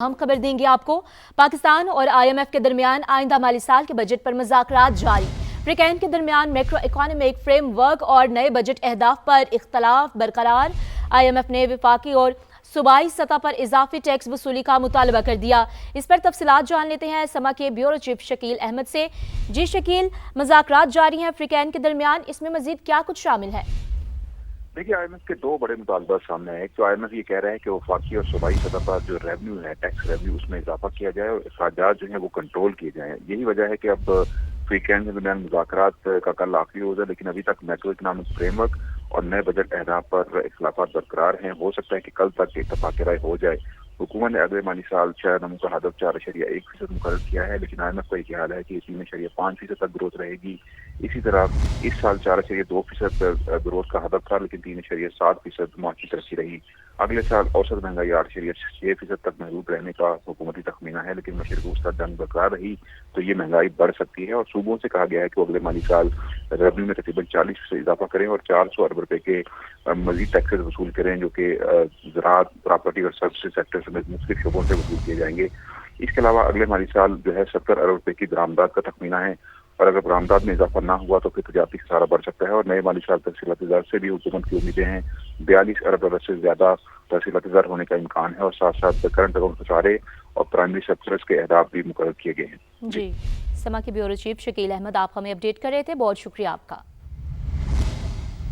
हम खबर देंगे आपको। पाकिस्तान और IMF के दरमियान आइंदा माली साल के बजट पर मुज़ाकरात जारी। फ्रीकैन के दरमियान मैक्रो इकोनॉमिक फ्रेमवर्क और नए बजट अहदाफ पर इख्तलाफ बरकरार। IMF ने वफाकी और सूबाई सतह पर इजाफी टैक्स वसूली का मुतालबा कर दिया। इस पर तफसीलात जान लेते हैं समा के ब्यूरो चीफ शकील अहमद से। जी शकील, मुज़ाकरात जारी हैं फ्रीकैन के दरमियान, इसमें मजीद क्या कुछ शामिल है? देखिए, IMF के दो बड़े मुतालबा सामने आए। एक तो IMF ये कह रहे हैं कि वफाकी और सूबाई सतह पर जो रेवेन्यू है, टैक्स रेवेन्यू, उसमें इजाफा किया जाए और अखराजात जो हैं वो कंट्रोल किए जाएं। यही वजह है कि अब फ्रीकैन के दरमियान मुज़ाकरात का कल आखिरी रोज़ है, लेकिन अभी तक मैक्रो इकनॉमिक फ्रेमवर्क और नए बजट अहदाफ पर इख्तलाफात बरकरार हैं। हो सकता है कि कल तक इत्तफाक राय हो जाए। हुकूमत ने अगले माली साल 6 नमू का हदफ 4.1% मुकर्रर किया है, लेकिन IMF का ये ख्याल है कि 3.5% तक ग्रोथ रहेगी। इसी तरह इस साल 4.2% ग्रोथ का हदफ था, लेकिन 3.7% मुआशी तरक्की रही। अगले साल औसत महंगाई 8.6% तक महदूद रहने का हुकूमती तखमीना है, लेकिन मशरक़ वस्ती जंग बरकरार रही तो ये महंगाई बढ़ सकती है। और सूबों से कहा गया है कि वो अगले माली साल रेवेन्यू में तकरीबन 40% इजाफा करें और 400 अरब रुपए के मजीद टैक्सेस वसूल करें, जो कि ज़राअत, प्रॉपर्टी और सर्विसेज सेक्टर समेत मुख्तलिफ शोबों से वसूल किए जाएंगे। इसके अलावा अगले माली साल जो है 70 अरब रुपए की बरामदात का तखमीना है, और अगर बरामदात में इजाफा ना हुआ तो फिर तजारती खसारा बढ़ सकता है। और नए माली साल तफसीलाती ज़र से भी हुकूमत की उम्मीदें हैं। 42 अरब डॉलर से ज्यादा तफसीलाती ज़र होने का इम्कान है, और साथ साथ करंट अकाउंट खसारे और प्राइमरी सरप्लस के अहदाफ भी मुकर्रर किए गए हैं। जी, समा के ब्यूरो चीफ शकील अहमद आप हमें अपडेट कर रहे थे, बहुत शुक्रिया आपका।